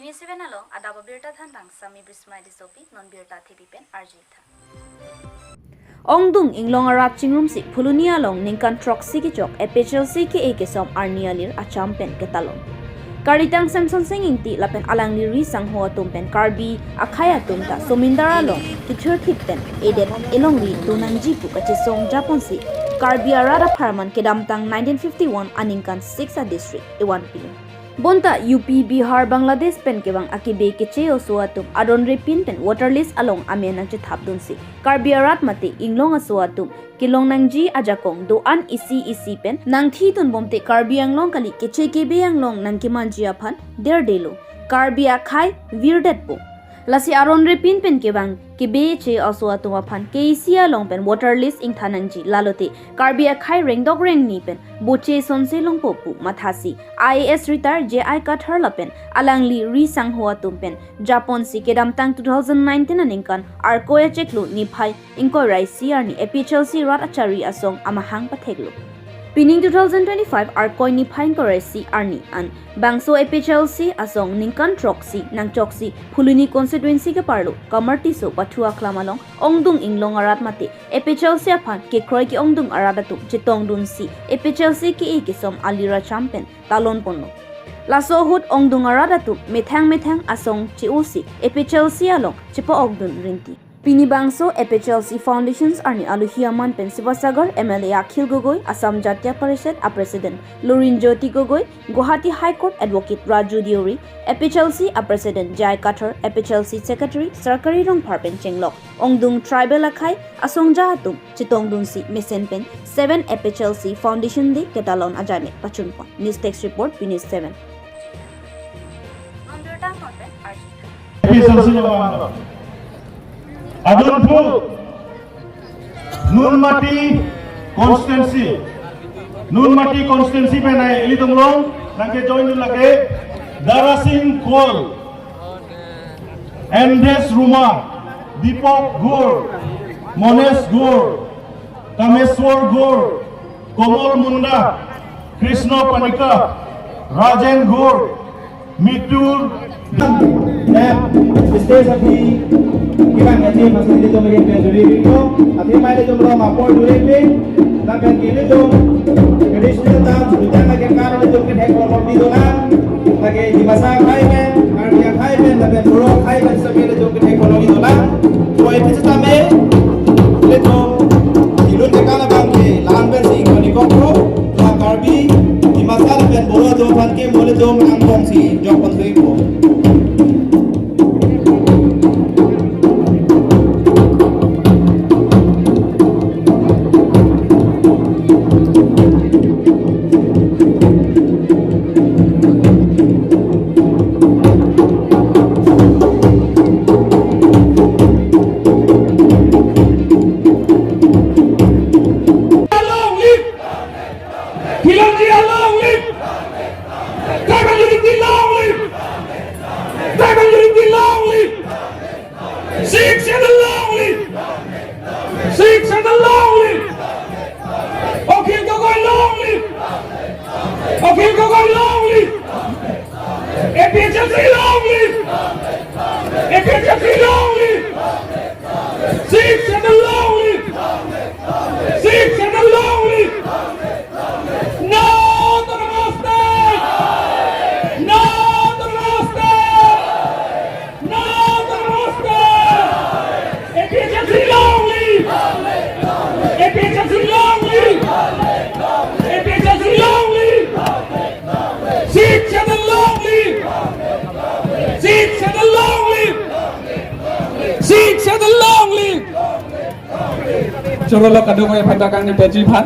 Bini 7 along adaba birta thandang sami brismai disopi non birta thibipen arjitha. Ongdung inglong arat chingrum si phulunia long ningkan troxy ki chok APHLC ki ek som arnialir achampen ketalon. Karitang Samson singing ti lapen alangli ri sang ho tumpen karbi akhaya tumta somindara long kichur thipten eden elongri tunangji pu kachesong japonsi karbi arada pharman kedamtang 1951 aningkan 6 district e1 pm. Bonta UP Bihar Bangladesh pen kebang akibe keche osuatum adon repin pen waterless along amen ang chithapdun si karbiarat mate inglong asuatum kilong nangji ajakong do an isi pen nang thi tun bomte karbiang long kali keche kebe yang long nang kimanji aphan der delo karbia khai virdet po lasi aron repin pen kebang kebe che osuatum aphan keisia long pen waterless ing thanangji lalote karbia khai rengdok reng ni pen boche sonse long popu mathasi IAS retire JI kathar lapen alangli ri sang hoa tumpen Japan si kedam tang 2019 aningkan arkoya cheklu ni phai ingko rai CR ni APHLC rat achari asong amahang patheglu Pining 2025 arkoi ni phai ko rai CR ni an bangso APHLC asong ningkan troxy nang choksi phuluni constituency ke parlo kamarti so pathua klamalong ongdung inglong arat mate APHLC aphan ke kroi ki ongdung arada tu chetong dun si APHLC ki ekisom alira champion talon ponno laso hut ongdung arada tu methang asong chiusi APHLC along chipo ogdun rinti Pini bangso APHLC Foundations arni alohi Aman Pensibasagar MLA Akhil Gogoi Assam Jatiya Parishad a President Lorin Jyoti Gogoi Guwahati High Court Advocate Raju Diori APHLC a President Jai Kathar APHLC Secretary Sarkari Rong Parpen Chenglok Ongdung Tribal Akhai Asongja Hatum Chitong Dunsi Mesen Pen 7 APHLC Foundation de Ketalon Ajane Pachunpa News Text Report Pini 7 Adonpur Nunmati constituency pe nai elitonglong nangke join lage Darasing Kol Endes Ruma Deepak Gur Monesh Gur Kameswar Gur Komol Munda Krishna Panika Rajen Gur Mitur Stage अभी किरण नदी मस्जिद तो मेरे पेजरी को अभी मैंने जो लोग मापोर जुड़े पे ना करके ले जो ट्रेडिशनल डांस रुझान के कारण जो कि है कॉल भी दो ना ताकि दिमासा खाए में कार्डिया खाए में तबे थोड़ा खाए में सब मेरे जो कि है कॉल भी दो ना तो ये पिछता में ले तो इलों के काला बांग के लान पर सी कोनी को तो कार्बी दिमासा में बोलो जो बन के बोले जो अंगों सी जो पंद्री को Akhil Gogoi long live! APHLC long live! APHLC long live! 6 and a long live! 6 and a long live! No to the master! No to the master! No to the master! APHLC long live! APHLC long live! APHLC long live! 6 and a long live! 6 and a long live! 6 and a long live! Jorolok kadungay patakan ni Bejipan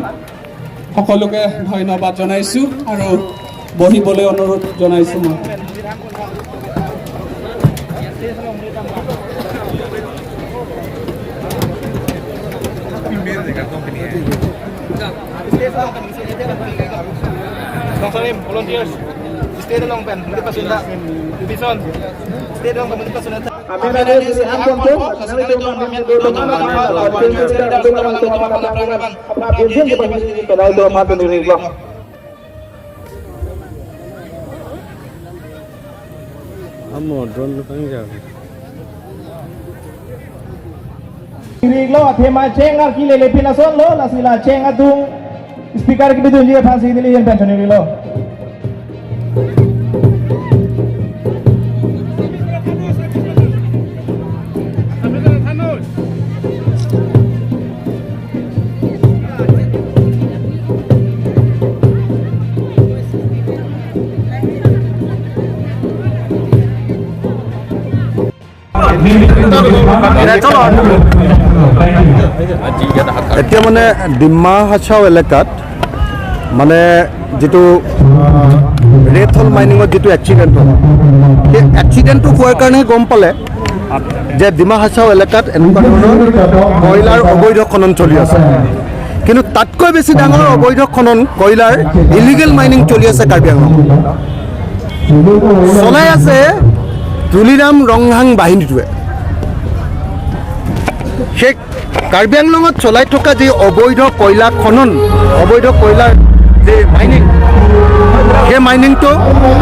সকলোকে ধন্যবাদ জনাইছো আৰু বহিবলৈ অনুৰোধ জনাইছো মই volunteers stay along pen hindi pa sila bison stay along kami pa sila kami na din si Aman to kami to kami do to kami Lo athema chengar kile le pinason lo la sila chenga tung speaker ki bidun je phansi dili yen pension lo এতিয়া মানে ডিমা হাছাও এলেকাত মানে যেটো red হল মাইনিঙত যেটো accident হ'ল সেই এক্সিডেণ্টটো হোৱাৰ কাৰণে গম পালে যে ডিমা হাছাও এলেকাত এনেকুৱা ধৰণৰ কয়লাৰ অবৈধ খনন চলি আছে কিন্তু তাতকৈ বেছি ডাঙৰ অবৈধ খনন কয়লাৰ ইলিগেল মাইনিং চলি আছে কাৰ্বি আংলঙত চলাই আছে তুলিৰাম ৰংহাং বাহিনীটোৱে সেই কাৰ্বি আংলঙত চলাই থকা যি অবৈধ কয়লা খনন অবৈধ কয়লাৰ যে মাইনিং সেই মাইনিংটো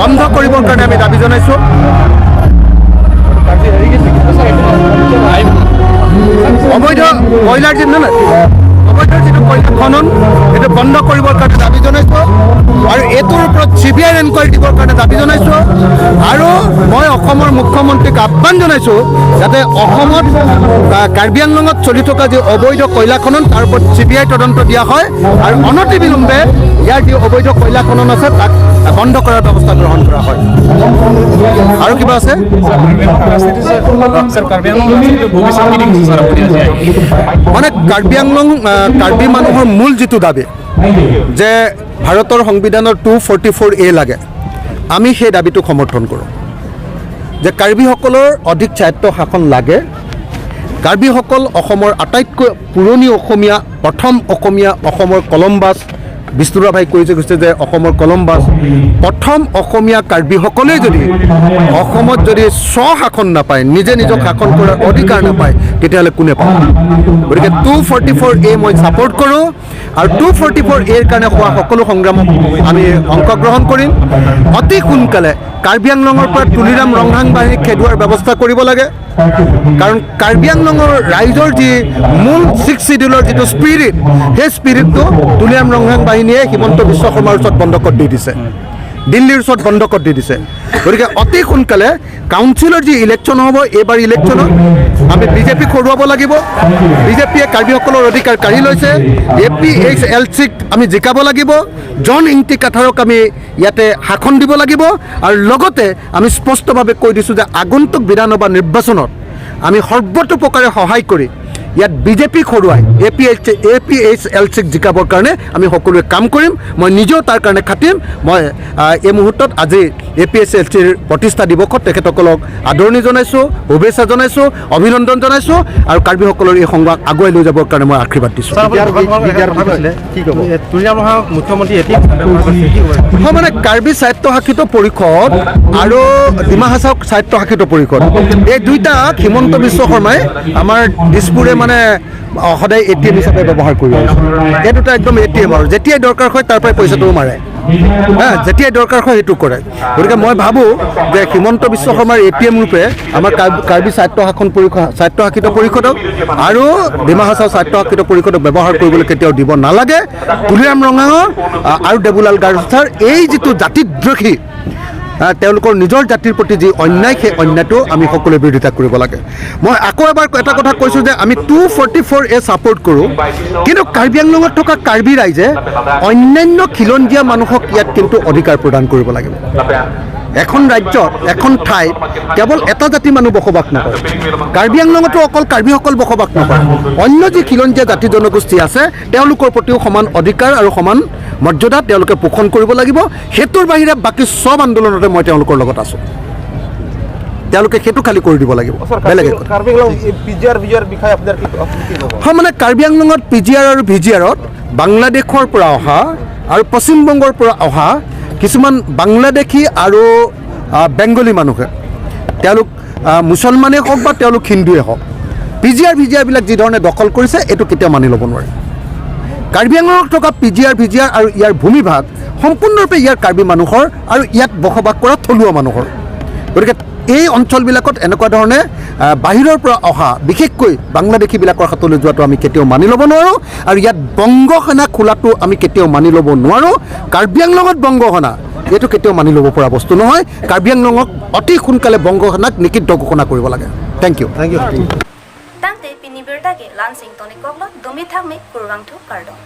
বন্ধ কৰিবৰ কাৰণে আমি দাবী জনাইছোঁ অবৈধ কয়লাৰ যি অবৈধ যিটো কয়লা খনন সেইটো বন্ধ কৰিবৰ কাৰণে দাবী জনাইছোঁ আৰু এইটোৰ ওপৰত CBI এনকুৱাৰী দিবৰ কাৰণে দাবী জনাইছোঁ আৰু মই অসমৰ মুখ্যমন্ত্ৰীক আহ্বান জনাইছোঁ যাতে অসমত কাৰ্বি আংলঙত চলি থকা যি অবৈধ কয়লা খনন তাৰ ওপৰত CBI তদন্ত দিয়া হয় আৰু অনতিবিলম্বে ইয়াৰ যি অবৈধ কয়লা খনন আছে তাক বন্ধ কৰাৰ ব্যৱস্থা গ্ৰহণ কৰা হয় আৰু কিবা আছে মানে কাৰ্বি আংলং কাৰ্বি মানুহৰ মূল যিটো দাবী যে ভাৰতৰ সংবিধানৰ 244A লাগে আমি সেই দাবীটো সমৰ্থন কৰোঁ যে কাৰ্বিসকলৰ অধিক স্বায়ত্ব শাসন লাগে কাৰ্বিসকল অসমৰ আটাইতকৈ পুৰণি অসমীয়া প্ৰথম অসমীয়া অসমৰ কলম্বাছ বিষ্ণুৰা ভাই কৈছে যে অসমৰ কলম্বাছ প্ৰথম অসমীয়া কাৰ্বিসকলেই যদি অসমত যদি স্বশাসন নাপায় নিজে নিজক শাসন কৰাৰ অধিকাৰ নাপায় তেতিয়াহ'লে কোনে পাব গতিকে 244A মই ছাপোৰ্ট কৰোঁ আৰু 244Aৰ কাৰণে হোৱা সকলো সংগ্ৰামত আমি অংশগ্ৰহণ কৰিম অতি সোনকালে কাৰ্বি আংলঙৰ পৰা তুলিৰাম ৰংহাং বাহিনীক খেদোৱাৰ ব্যৱস্থা কৰিব লাগে কাৰণ কাৰ্বি আংলঙৰ ৰাইজৰ যি মূল 6 শিডিউলৰ যিটো স্পিৰিট সেই স্পিৰিটটো তুলিৰাম ৰংহাং বাহিনীয়ে হিমন্ত বিশ্ব শৰ্মাৰ ওচৰত বন্ধকত দি দিছে দিল্লীৰ ওচৰত বন্ধকত দি দিছে গতিকে অতি সোনকালে কাউন্সিলৰ যি ইলেকশ্যন হ'ব এইবাৰ ইলেকশ্যনত আমি বিজেপিক হৰুৱাব লাগিব বিজেপিয়ে কাৰ্বিসকলৰ অধিকাৰ কাঢ়ি লৈছে APHLCক আমি জিকাব লাগিব জন ইংতি কাঠাৰক আমি ইয়াতে শাসন দিব লাগিব আৰু লগতে আমি স্পষ্টভাৱে কৈ দিছোঁ যে আগন্তুক বিধানসভা নিৰ্বাচনত আমি সৰ্বতোপ্ৰকাৰে সহায় কৰি ইয়াত বিজেপিক হৰুৱাই APHLCক জিকাবৰ কাৰণে আমি সকলোৱে কাম কৰিম মই নিজেও তাৰ কাৰণে খাটিম মই এই মুহূৰ্তত আজি APHLCৰ প্ৰতিষ্ঠা দিৱসত তেখেতসকলক আদৰণি জনাইছোঁ শুভেচ্ছা জনাইছোঁ অভিনন্দন জনাইছোঁ আৰু কাৰ্বিসকলৰ এই সংগ্ৰাম আগুৱাই লৈ যাবৰ কাৰণে মই আশীৰ্বাদ দিছোঁ মানে কাৰ্বি স্বায়ত্তশাসিত পৰিষদ আৰু ডিমা হাছাও স্বায়ত্তশাসিত পৰিষদ এই দুইটাক হিমন্ত বিশ্ব শৰ্মাই আমাৰ দিছপুৰে মানে সদায় ATM হিচাপে ব্যৱহাৰ কৰি এই দুটা একদম ATM আৰু যেতিয়াই দৰকাৰ হয় তাৰ পৰাই পইচাটো মাৰে যেতিয়াই দৰকাৰ হয় সেইটো কৰে গতিকে মই ভাবোঁ যে হিমন্ত বিশ্ব শৰ্মাৰ ATM ৰূপে আমাৰ কাৰ্বি স্বায়ত্তশাসিত পৰিষদক আৰু ডিমা হাছাও স্বায়ত্তশাসিত পৰিষদক ব্যৱহাৰ কৰিবলৈ কেতিয়াও দিব নালাগে তুলিৰাম ৰংহাঙৰ আৰু দেবুলাল গাৰোচাৰ এই যিটো জাতিদ্ৰোহী তেওঁলোকৰ নিজৰ জাতিৰ প্ৰতি যি অন্যায় সেই অন্যায়টো আমি সকলোৱে বিৰোধিতা কৰিব লাগে মই আকৌ এবাৰ এটা কথা কৈছোঁ যে আমি 244A ছাপোৰ্ট কৰোঁ কিন্তু কাৰ্বি আংলঙত থকা কাৰ্বি ৰাইজে অন্যান্য খিলঞ্জীয়া মানুহক ইয়াত কিন্তু অধিকাৰ প্ৰদান কৰিব লাগিব এখন ৰাজ্যত এখন ঠাইত কেৱল এটা জাতি মানুহ বসবাস নকৰে কাৰ্বি আংলঙতো অকল কাৰ্বিসকল বসবাস নকৰে অন্য যি খিলঞ্জীয়া জাতি জনগোষ্ঠী আছে তেওঁলোকৰ প্ৰতিও সমান অধিকাৰ আৰু সমান মৰ্যাদা তেওঁলোকে পোষণ কৰিব লাগিব সেইটোৰ বাহিৰে বাকী চব আন্দোলনতে মই তেওঁলোকৰ লগত আছোঁ তেওঁলোকে সেইটো খালি কৰি দিব লাগিব বেলেগ হয় মানে কাৰ্বি আংলঙত PGR আৰু VGRত বাংলাদেশৰ পৰা অহা আৰু পশ্চিমবংগৰ পৰা অহা কিছুমান বাংলাদেশী আৰু বেংগলী মানুহে তেওঁলোক মুছলমানেই হওক বা তেওঁলোক হিন্দুৱে হওক PGR VGRবিলাক যি ধৰণে দখল কৰিছে এইটো কেতিয়াও মানি ল'ব নোৱাৰে কাৰ্বি আংলঙত থকা PGR VGR আৰু ইয়াৰ ভূমিভাগ সম্পূৰ্ণৰূপে ইয়াৰ কাৰ্বি মানুহৰ আৰু ইয়াত বসবাস কৰা থলুৱা মানুহৰ গতিকে এই অঞ্চলবিলাকত এনেকুৱা ধৰণে বাহিৰৰ পৰা অহা বিশেষকৈ বাংলাদেশীবিলাকৰ হাতলৈ যোৱাটো আমি কেতিয়াও মানি ল'ব নোৱাৰোঁ আৰু ইয়াত বংগ সেনা খোলাটো আমি কেতিয়াও মানি ল'ব নোৱাৰোঁ কাৰ্বি আংলঙত বংগ সেনা এইটো কেতিয়াও মানি ল'ব পৰা বস্তু নহয় কাৰ্বি আংলঙক অতি সোনকালে বংগ সেনাক নিষিদ্ধ ঘোষণা কৰিব লাগে thank you Tangte pinibirta ke lansing toni koglot domi thakme kurwang thu kardong.